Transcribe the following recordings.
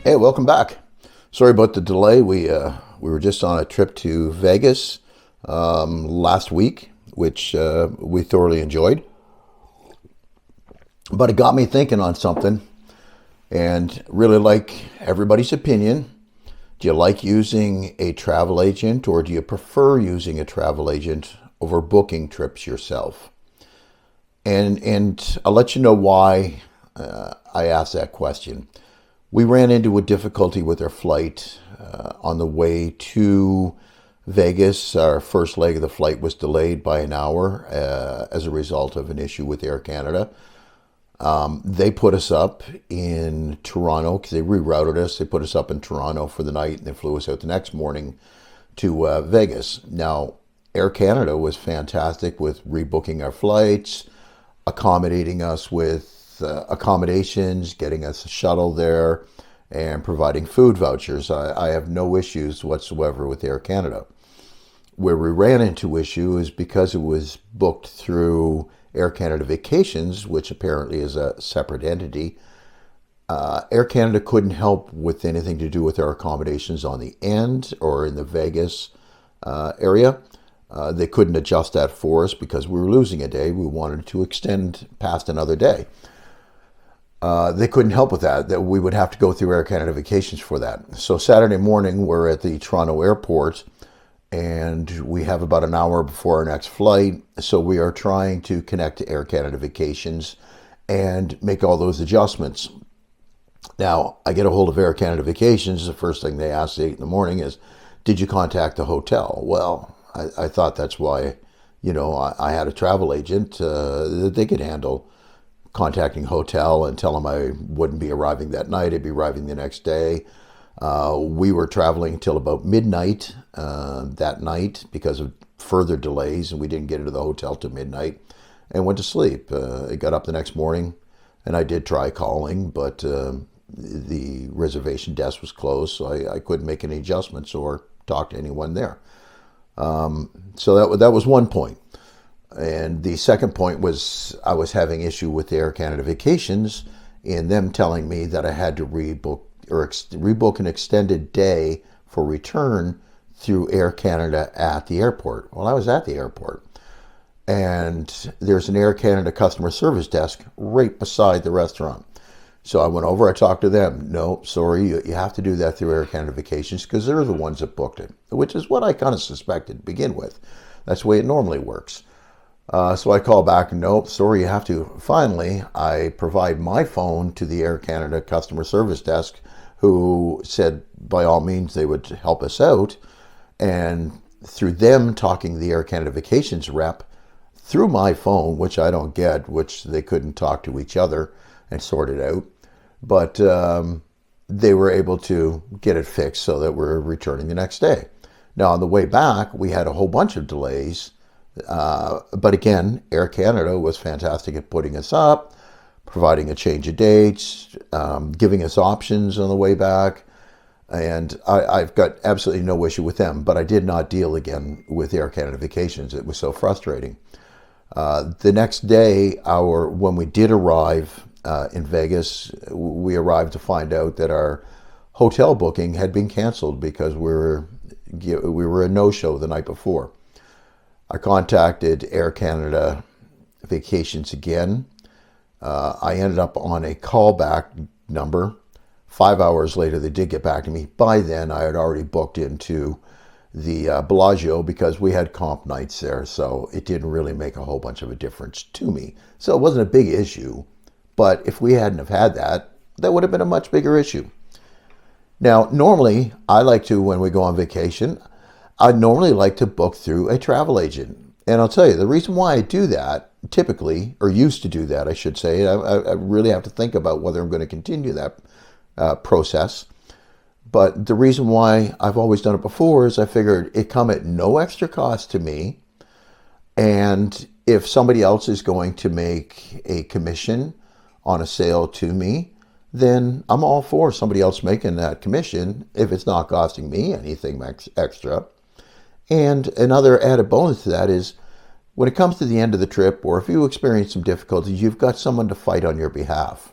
Hey, welcome back. Sorry about the delay. We were just on a trip to Vegas last week, which we thoroughly enjoyed. But it got me thinking on something, and really like everybody's opinion. Do you like using a travel agent, or do you prefer using a travel agent over booking trips yourself? And I'll let you know why I asked that question. We ran into a difficulty with our flight on the way to Vegas. Our first leg of the flight was delayed by an hour as a result of an issue with Air Canada. They put us up in Toronto because they rerouted us. They put us up in Toronto for the night and they flew us out the next morning to Vegas. Now, Air Canada was fantastic with rebooking our flights, accommodating us with accommodations, getting us a shuttle there, and providing food vouchers. I have no issues whatsoever with Air Canada. Where we ran into issue is because it was booked through Air Canada Vacations, which apparently is a separate entity. Air Canada couldn't help with anything to do with our accommodations on the end or in the Vegas area. They couldn't adjust that for us because we were losing a day. We wanted to extend past another day. They couldn't help with that we would have to go through Air Canada Vacations for that. So Saturday morning, we're at the Toronto airport, and we have about an hour before our next flight. So we are trying to connect to Air Canada Vacations and make all those adjustments. Now, I get a hold of Air Canada Vacations. The first thing they ask at 8 in the morning is, did you contact the hotel? Well, I thought that's why, I had a travel agent that they could handle contacting hotel and tell them I wouldn't be arriving that night. I'd be arriving the next day. We were traveling until about midnight that night because of further delays, and we didn't get into the hotel till midnight and went to sleep. I got up the next morning, and I did try calling, but the reservation desk was closed, so I couldn't make any adjustments or talk to anyone there. So that was one point. And the second point was I was having issue with Air Canada Vacations in them telling me that I had to rebook an extended day for return through Air Canada at the airport. Well, I was at the airport, and there's an Air Canada customer service desk right beside the restaurant. So I went over, I talked to them. No, sorry, you have to do that through Air Canada Vacations because they're the ones that booked it, which is what I kind of suspected to begin with. That's the way it normally works. So I call back, nope, sorry, you have to. Finally, I provide my phone to the Air Canada customer service desk, who said by all means they would help us out. And through them talking to the Air Canada Vacations rep, through my phone, which I don't get, which they couldn't talk to each other and sort it out, but they were able to get it fixed so that we're returning the next day. Now, on the way back, we had a whole bunch of delays. But again, Air Canada was fantastic at putting us up, providing a change of dates, giving us options on the way back. And I've got absolutely no issue with them, but I did not deal again with Air Canada Vacations. It was so frustrating. The next day, when we did arrive in Vegas, we arrived to find out that our hotel booking had been canceled because we were a no-show the night before. I contacted Air Canada Vacations again. I ended up on a callback number. 5 hours later, they did get back to me. By then, I had already booked into the Bellagio because we had comp nights there, so it didn't really make a whole bunch of a difference to me. So it wasn't a big issue, but if we hadn't have had that, that would have been a much bigger issue. Now, normally, when we go on vacation, I normally like to book through a travel agent. And I'll tell you, the reason why I do that, typically, or used to do that, I should say, I really have to think about whether I'm going to continue that process. But the reason why I've always done it before is I figured it come at no extra cost to me. And if somebody else is going to make a commission on a sale to me, then I'm all for somebody else making that commission if it's not costing me anything extra. And another added bonus to that is when it comes to the end of the trip, or if you experience some difficulties, you've got someone to fight on your behalf.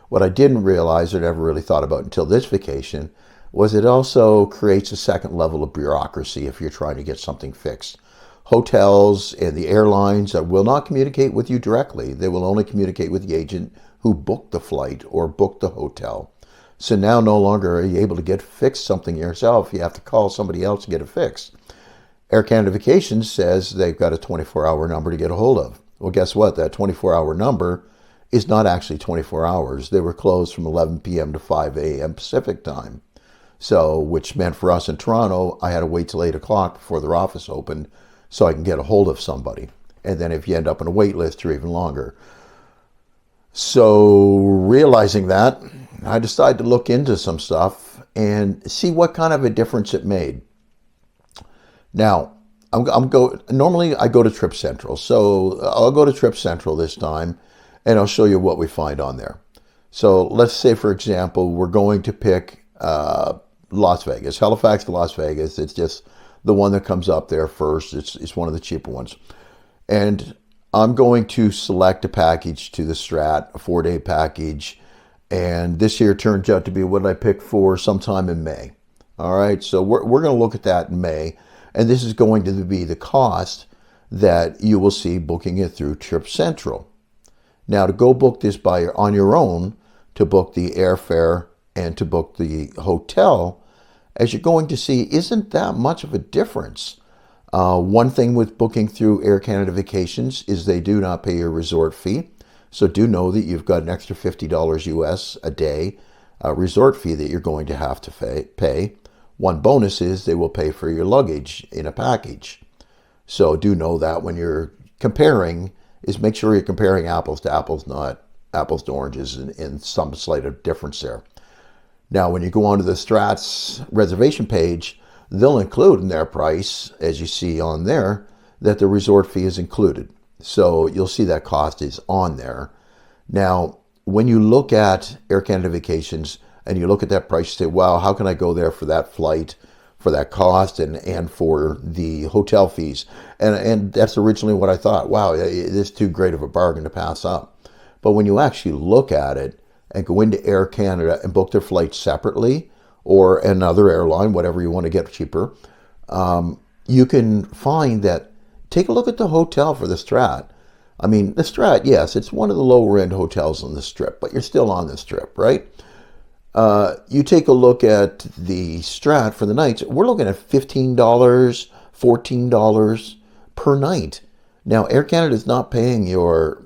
What I didn't realize or never really thought about until this vacation was it also creates a second level of bureaucracy if you're trying to get something fixed. Hotels and the airlines will not communicate with you directly. They will only communicate with the agent who booked the flight or booked the hotel. So now no longer are you able to get fixed something yourself. You have to call somebody else to get it fixed. Air Canada Vacations says they've got a 24-hour number to get a hold of. Well, guess what? That 24-hour number is not actually 24 hours. They were closed from 11 p.m. to 5 a.m. Pacific time. So, which meant for us in Toronto, I had to wait till 8 o'clock before their office opened so I can get a hold of somebody. And then if you end up on a wait list, you're even longer. So realizing that, I decided to look into some stuff and see what kind of a difference it made. Now, normally I go to Trip Central. So I'll go to Trip Central this time and I'll show you what we find on there. So let's say, for example, we're going to pick Las Vegas, Halifax to Las Vegas. It's just the one that comes up there first. It's one of the cheaper ones. And I'm going to select a package to the Strat, a 4-day package. And this year turns out to be what I picked for sometime in May. All right, so we're going to look at that in May. And this is going to be the cost that you will see booking it through Trip Central. Now, to go book this on your own, to book the airfare and to book the hotel, as you're going to see, isn't that much of a difference. One thing with booking through Air Canada Vacations is they do not pay your resort fee. So do know that you've got an extra $50 US a day resort fee that you're going to have to pay. One bonus is they will pay for your luggage in a package. So do know that when you're comparing, is make sure you're comparing apples to apples, not apples to oranges, in some slight difference there. Now, when you go onto the Strat's reservation page, they'll include in their price, as you see on there, that the resort fee is included. So you'll see that cost is on there. Now, when you look at Air Canada Vacations and you look at that price, you say, wow, how can I go there for that flight, for that cost, and for the hotel fees? And that's originally what I thought. Wow, it is too great of a bargain to pass up. But when you actually look at it and go into Air Canada and book their flights separately, or another airline, whatever you want to get cheaper, you can find that, take a look at the hotel for the Strat. I mean, the Strat, yes, it's one of the lower end hotels on the Strip, but you're still on the Strip, right? You take a look at the Strat for the nights, we're looking at $15, $14 per night. Now, Air Canada is not paying your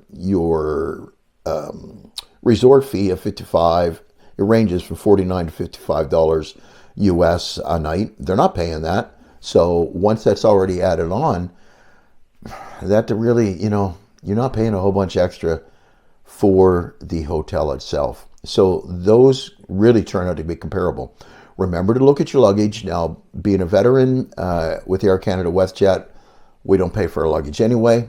resort fee of $55. It ranges from $49 to $55 US a night. They're not paying that. So once that's already added on, that really, you're not paying a whole bunch extra for the hotel itself. So those really turn out to be comparable. Remember to look at your luggage. Now, being a veteran with Air Canada WestJet, we don't pay for our luggage anyway.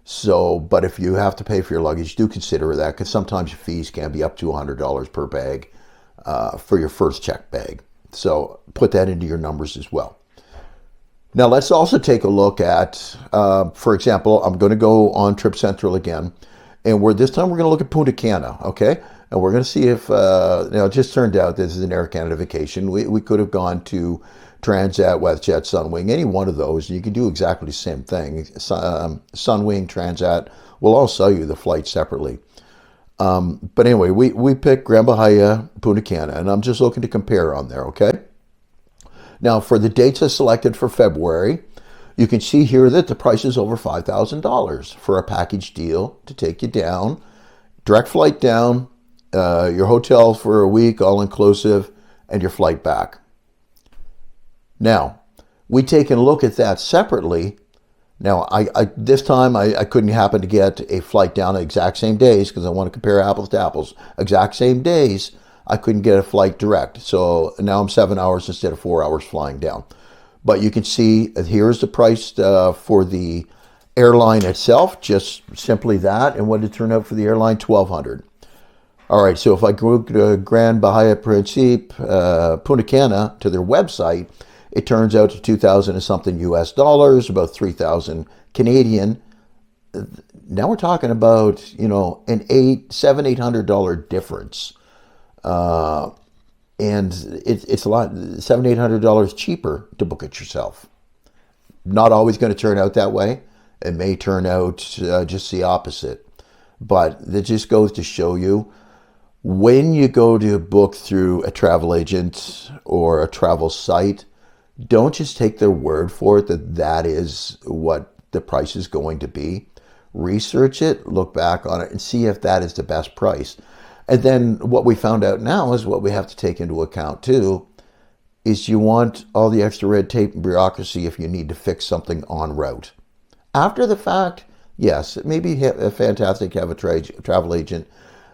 So, but if you have to pay for your luggage, do consider that, because sometimes your fees can be up to $100 per bag for your first check bag. So put that into your numbers as well. Now let's also take a look at, for example, I'm going to go on Trip Central again, and this time we're going to look at Punta Cana, okay? And we're going to see if, it just turned out this is an Air Canada vacation. We could have gone to Transat, WestJet, Sunwing, any one of those. You can do exactly the same thing. Sunwing, Transat will all sell you the flight separately. But anyway, we picked Grand Bahia, Punta Cana, and I'm just looking to compare on there, okay? Now, for the dates I selected for February, you can see here that the price is over $5,000 for a package deal to take you down, direct flight down, your hotel for a week, all-inclusive, and your flight back. Now, we take a look at that separately. Now, this time I couldn't happen to get a flight down the exact same days because I want to compare apples to apples. Exact same days, I couldn't get a flight direct. So now I'm 7 hours instead of 4 hours flying down. But you can see here's the price for the airline itself, just simply that. And what did it turn out for the airline? $1,200. All right, so if I go to Grand Bahia Principe, Punta Cana, to their website, it turns out to $2,000 and something US dollars, about 3,000 Canadian. Now we're talking about, an $800 difference. Uh, and it's a lot, $700-800 cheaper to book it yourself. Not always going to turn out that way. It may turn out just the opposite. But that just goes to show you, when you go to book through a travel agent or a travel site, don't just take their word for it that that is what the price is going to be. Research it, look back on it, and see if that is the best price. And then what we found out now is what we have to take into account too, is you want all the extra red tape and bureaucracy if you need to fix something en route. After the fact, yes, it may be fantastic to have a travel agent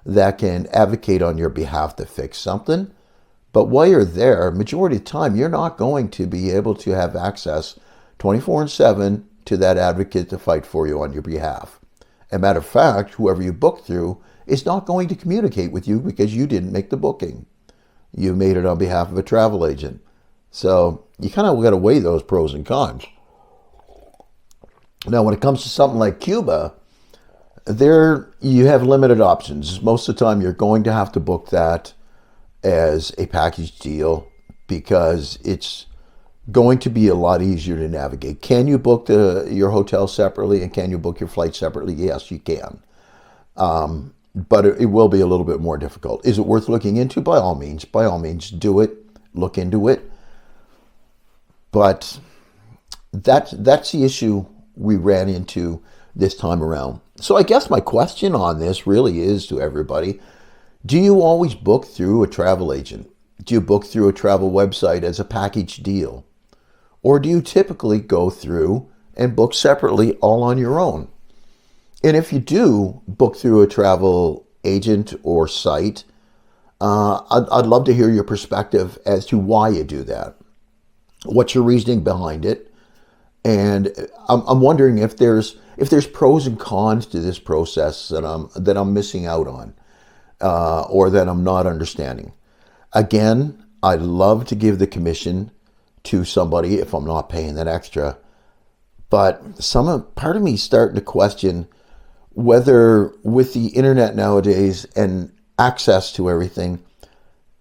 that can advocate on your behalf to fix something. But while you're there, majority of the time, you're not going to be able to have access 24/7 to that advocate to fight for you on your behalf. As a matter of fact, whoever you book through is not going to communicate with you because you didn't make the booking. You made it on behalf of a travel agent. So you kind of got to weigh those pros and cons. Now, when it comes to something like Cuba, there you have limited options. Most of the time, you're going to have to book that as a package deal because it's going to be a lot easier to navigate. Can you book your hotel separately and can you book your flight separately? Yes, you can. But it will be a little bit more difficult. Is it worth looking into? By all means, do it. Look into it. But that's the issue we ran into this time around. So I guess my question on this really is to everybody, do you always book through a travel agent? Do you book through a travel website as a package deal? Or do you typically go through and book separately all on your own? And if you do book through a travel agent or site, I'd love to hear your perspective as to why you do that. What's your reasoning behind it? And I'm wondering if there's pros and cons to this process that I'm missing out on, or that I'm not understanding. Again, I'd love to give the commission to somebody if I'm not paying that extra, but part of me is starting to question whether, with the internet nowadays and access to everything,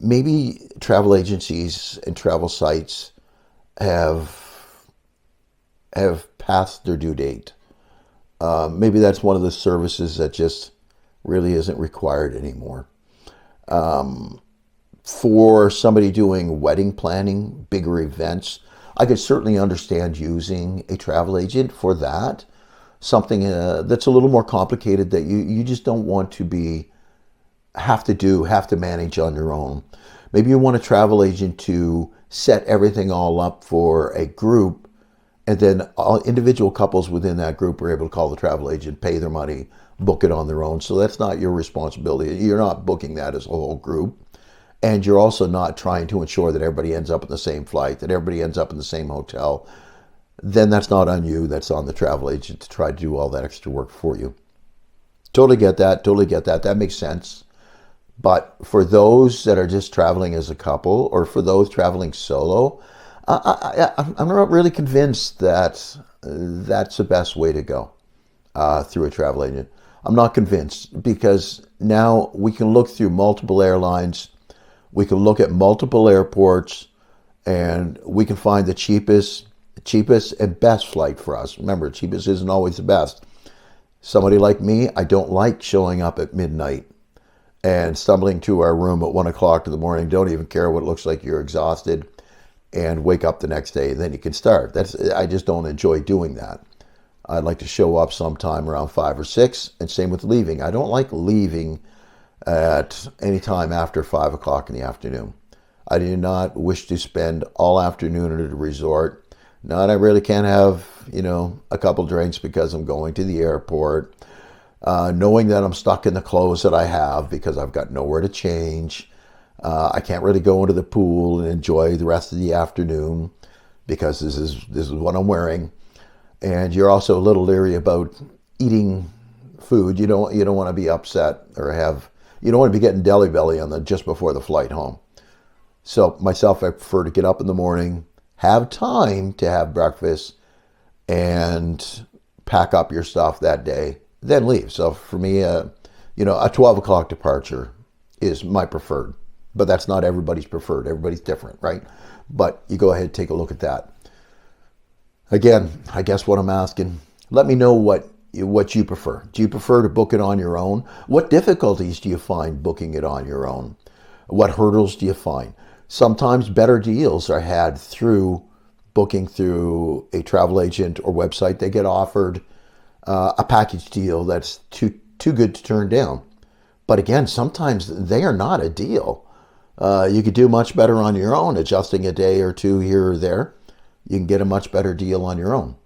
maybe travel agencies and travel sites have passed their due date. Maybe that's one of the services that just really isn't required anymore. For somebody doing wedding planning, bigger events, I could certainly understand using a travel agent for that. Something that's a little more complicated that you just don't want to have to manage on your own. Maybe you want a travel agent to set everything all up for a group, and then all individual couples within that group are able to call the travel agent, pay their money, book it on their own. So that's not your responsibility. You're not booking that as a whole group. And you're also not trying to ensure that everybody ends up in the same flight, that everybody ends up in the same hotel. Then that's not on you. That's on the travel agent to try to do all that extra work for you. Totally get that. That makes sense. But for those that are just traveling as a couple, or for those traveling solo, I'm not really convinced that that's the best way to go through a travel agent. I'm not convinced, because now we can look through multiple airlines, we can look at multiple airports, and we can find the cheapest and best flight for us. Remember, cheapest isn't always the best. Somebody like me, I don't like showing up at midnight and stumbling to our room at 1 o'clock in the morning. Don't even care what it looks like, you're exhausted, and wake up the next day, and then you can start. I just don't enjoy doing that. I'd like to show up sometime around 5 or 6, and same with leaving. I don't like leaving at any time after 5 o'clock in the afternoon. I do not wish to spend all afternoon at a resort. No, and I really can't have, a couple drinks because I'm going to the airport, knowing that I'm stuck in the clothes that I have because I've got nowhere to change. I can't really go into the pool and enjoy the rest of the afternoon because this is what I'm wearing. And you're also a little leery about eating food. You don't want to be upset or you don't want to be getting deli belly just before the flight home. So myself, I prefer to get up in the morning, have time to have breakfast, and pack up your stuff that day, then leave. So for me, a 12 o'clock departure is my preferred, but that's not everybody's preferred. Everybody's different, right? But you go ahead, take a look at that. Again, I guess what I'm asking, let me know what you prefer. Do you prefer to book it on your own? What difficulties do you find booking it on your own? What hurdles do you find? Sometimes better deals are had through booking through a travel agent or website. They get offered a package deal that's too good to turn down. But again, sometimes they are not a deal. You could do much better on your own, adjusting a day or two here or there. You can get a much better deal on your own.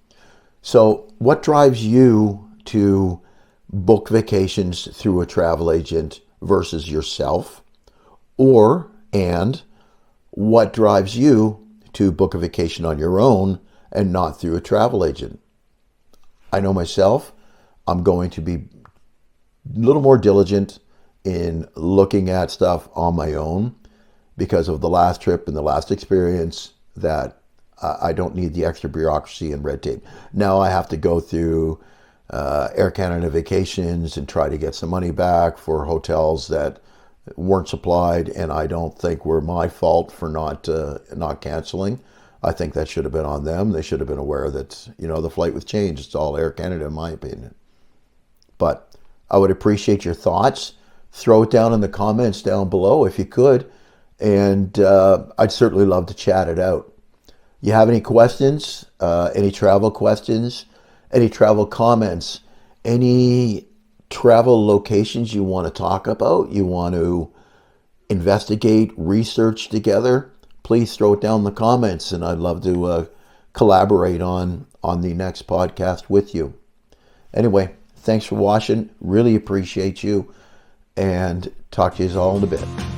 So what drives you to book vacations through a travel agent versus yourself? And what drives you to book a vacation on your own and not through a travel agent? I know myself, I'm going to be a little more diligent in looking at stuff on my own because of the last trip and the last experience that I don't need the extra bureaucracy and red tape. Now I have to go through Air Canada Vacations and try to get some money back for hotels that weren't supplied, and I don't think were my fault for not canceling. I think that should have been on them. They should have been aware that, the flight was changed. It's all Air Canada, in my opinion. But I would appreciate your thoughts. Throw it down in the comments down below if you could, and I'd certainly love to chat it out. You have any questions, any travel questions, any travel comments, any travel locations you want to talk about, you want to investigate, research together, please throw it down in the comments, and I'd love to collaborate on the next podcast with you. Anyway, thanks for watching. Really appreciate you, and talk to you all in a bit.